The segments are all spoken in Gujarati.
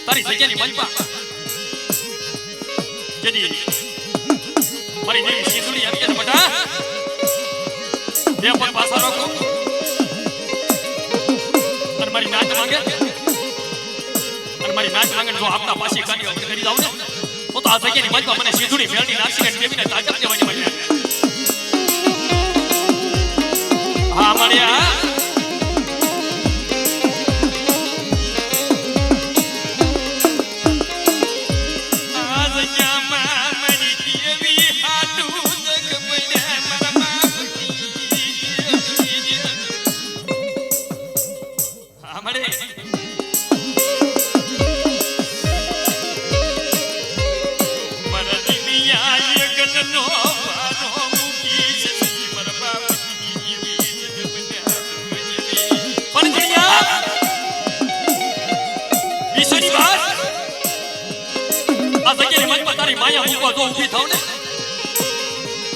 તારી જગ્યાની મલપા જેની મારી દેવી સિંધુડી અત્યારે બટા બે પણ પાછા રાખો અને મારી નાચ માંગે અને મારી નાચ માંગે જો આપના પાસે કરી જાવ ને તો આ જગ્યાની મલપા મને સિંધુડી મેળની નાચી અને દેવીને તાકાત દેવાની મળી હા મળ્યા ઉભી થાવ ને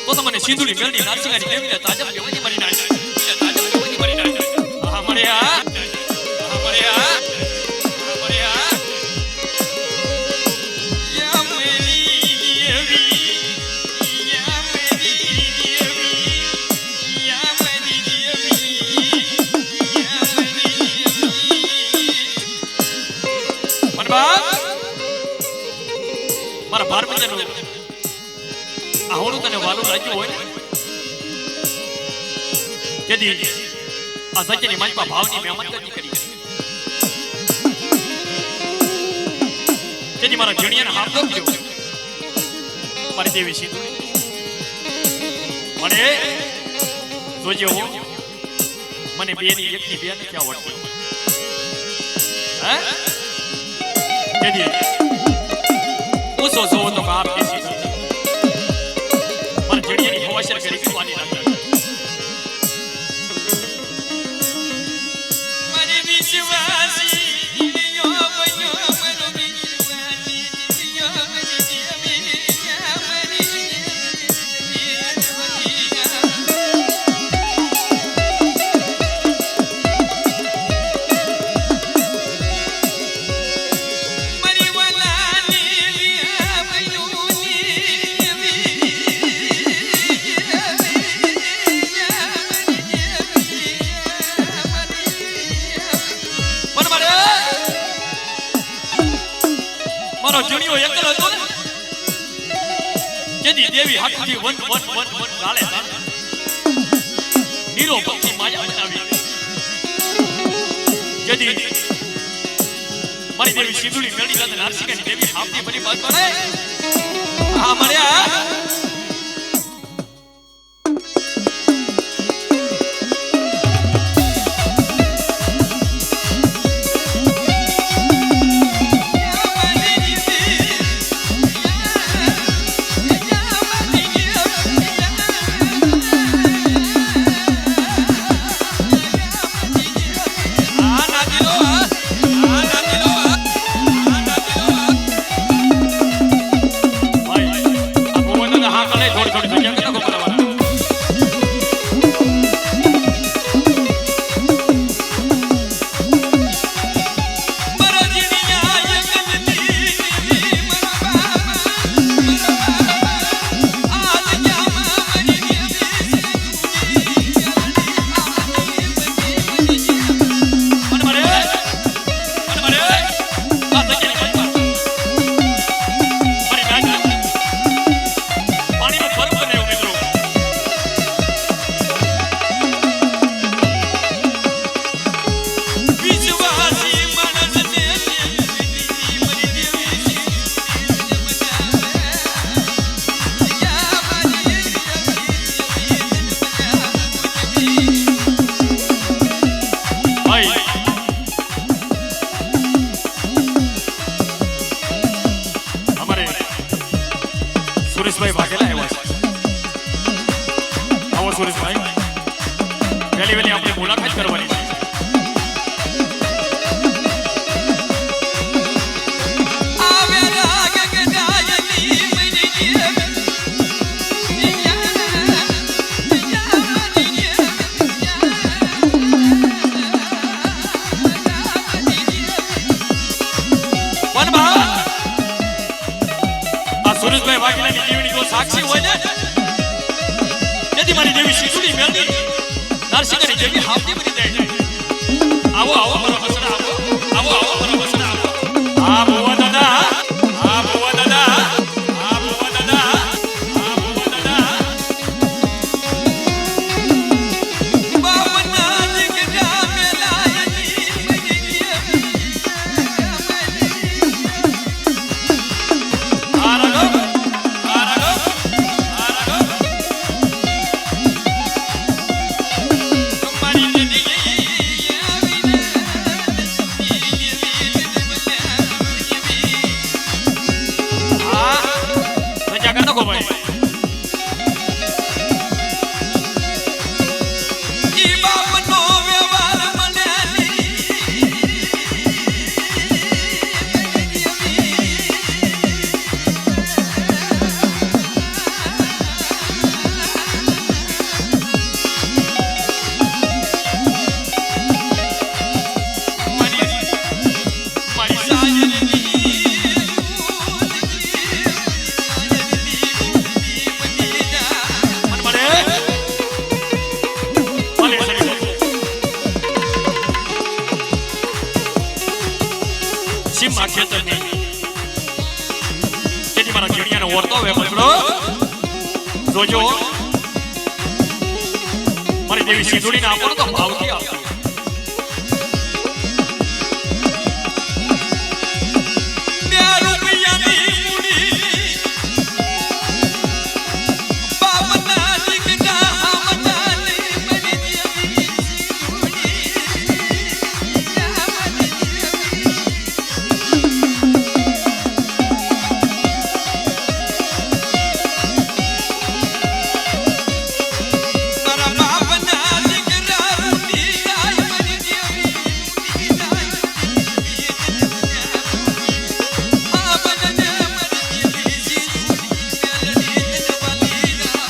તો તમને સિંધુડી મેળની નાચીની દેવીને તાજબ કેવાની મરી નાય તાજબ કેવાની મરી નાય હા મળ્યા યા મેરી દેવી યા મેરી દેવી યા મેરી દેવી યા મેરી દેવી બરબા મારા બાર મહિનાનો આવડું તને વાલું લાગ્યું હોય તેથી આ સત્યની મંચમાં ભાવની મહેમાનગતિ કરી તેથી મારા જણિયાને હાથ ગમ્યો મારી દેવી સિંધુડી મને જોજે હો મને બેની એકની બે નથી આવડતી હે તેથી પૂછો છો તો આપ કેસી पर जड़ियानी हवाशर करी पानी लागा मरे विश्वासी दियो बनो मरो विश्वासी दियो मेरी मरी मरी वाला ने बनो જણિયો એકલો હતો ને જેની દેવી હાથથી વન ગાળે નીરો પક્ષી માયા બનાવી જેની મારી દેવી સિંધુડી મેળી સાથે નારસિંહની દેવી હાથની બની બાદ પડે હા મળ્યા સુરેશભાઈ ભાગેલા આવ્યા છે આવો સુરેશભાઈ વહેલી વહેલી આપણે મુલાકાત કરવાની છે મારી દેવી શીતળી મેલડી નરસિંહની દેવી હાવતી બની જાય છે. આવો આવો મારા વસડા આવો આવો આવો મારા વસડા આવો. આ ભુવા દાદા આ ભુવા દાદા આ ભુવા દાદા આ ભુવા દાદા. બાપના દીકરા મેલાયની આ રાગો આ રાગો આ રાગો. મારી દીદી આ રજા કાઢો કો ભાઈ. ઈ બાપનો વ્યવહાર મને મારી મન મળે મળે સરી સીમા ખેતરની જેથી મારા ઘેડિયાને ઓરતો હવે મજડો જોજો મારી દેવી સિંધુડીને આપો તો ભાવથી આપો. બાપના દીકરા આવતાની બની મારા બાપના દીકરા રૂટી જાય બની દેવી આ બને મરી દેવી મેલડી જવાલીના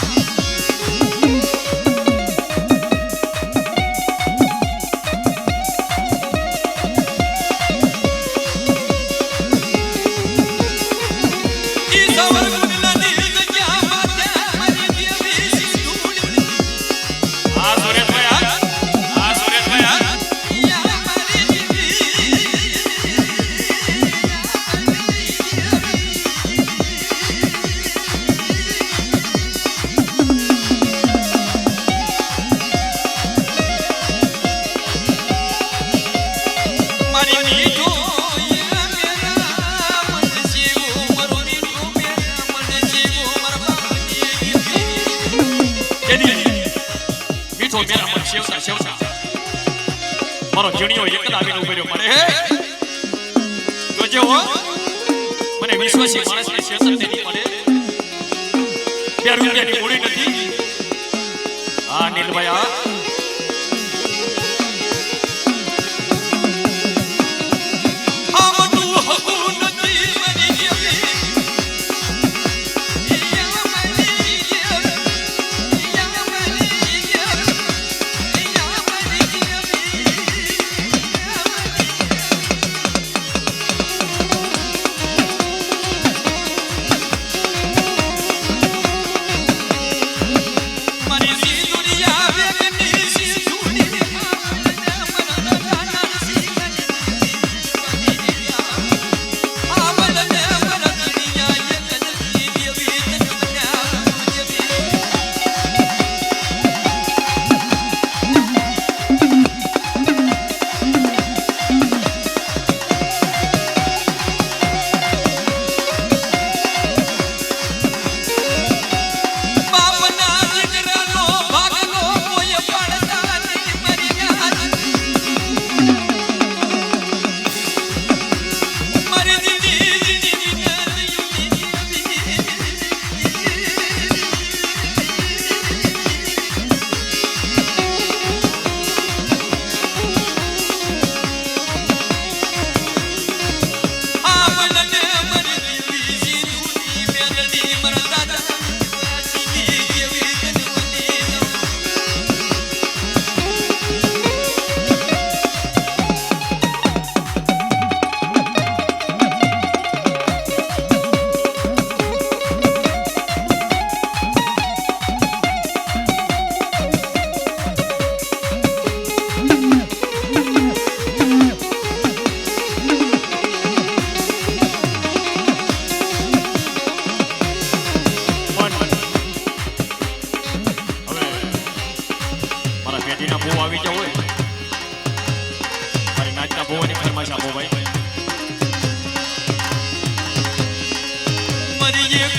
ઈ સવર ગુણલાની જગ્યા માથે મરી દેવી સિંધુડી આ સુરેશભાઈ આ સુરેશભાઈ યા મરી મારી મીઠો યા મેરા મન શિવો મરો મીઠો મેરા મન શિવો મારા બાપની ગીતી કેદી મીઠો મેરા મન શેવતા શેવતા મારો જીણિયો એક જ આવીને ઉભો રહ્યો મારે હે જોજે હો મને વિશ્વાસી માણસને શેષક નહીં મળે. 2 રૂપિયાની મૂડી નથી. આ નીલભાઈ આ આમતું હકું નથી મરી દેવી યા મરી દેવી યા મરી દેવી યા મરી દેવી મારી સિંધુડિયા વેગની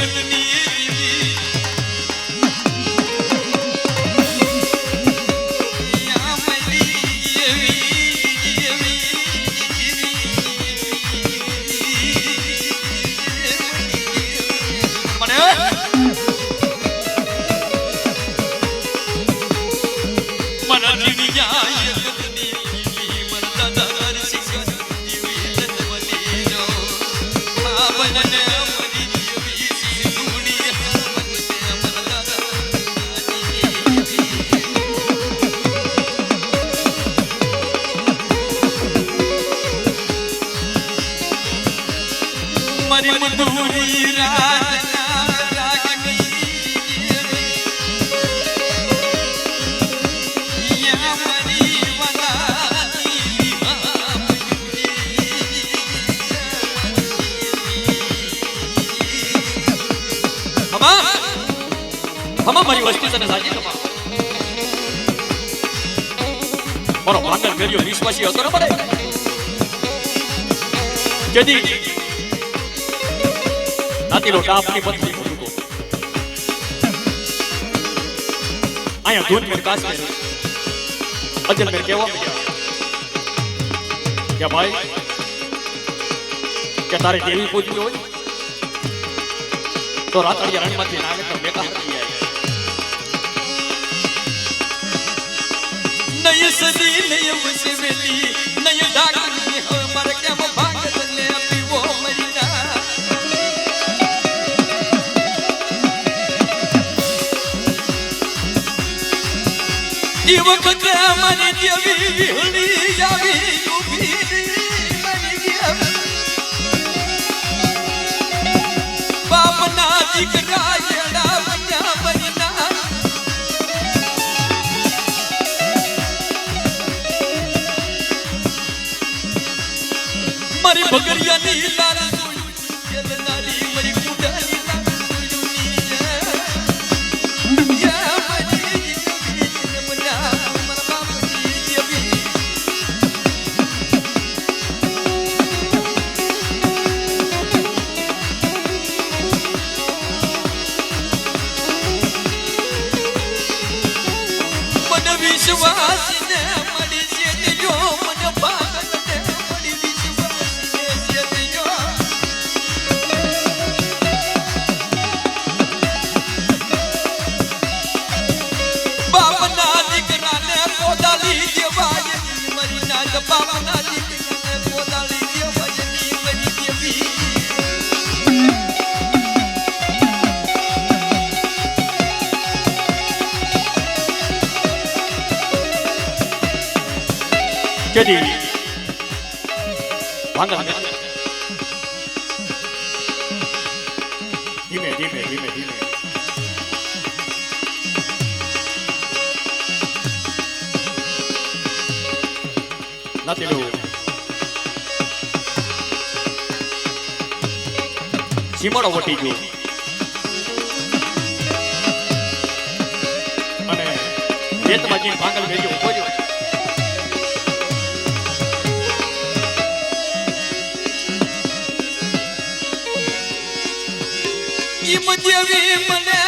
જગતની દેવી મારી મધુરી રાતના રાગની યા મારી વલાની હમા મારી વસ્તી તને સાચી કમા મારો ભાંગર કર્યો વિશ્વાસી હતો ને મને જેથી નાતીલો ટાપની પત્ની ભૂકો આયા ધૂન મેર કાસ મેર અજલ મેર કેવા કે ભાઈ કે તારે દેવી પૂજવી હોય તો રાતડિયા રણમાંથી નાગે તો બેટા હતી નય સદી નય વસવેલી નય ડાકની હવે મારે કેમ ભાગત ને પીવો મરીના ઈ વખતે મારી દેવી વિહળી આવી ઉભી મારી દેવી બાપના દીકરા એડા બન્યા મરીના મારી ભગરિયાની લાલ જોઈ નારી મારી કુડાની લાલ જોઈ યા મારી જીવની મના મારા બાપની દેવી મને વિશ્વાસ ને મળી છે જો મને ભાગત ને મળી વિશ્વાસ ને જો બાપના દીકરાને પોદાલી દેવાય મરી ના બાપના દીકરાને પોદાલી દેવાય મરી દેવી જેથી ભાંગર ધીમે ધીમે ધીમે ધીમે નાતીલો સીમાડો વટી ગયો અને રેતમાં જઈને ભાંગર મેળ્યો ઉભો રહ્યો ઈ દેવી મને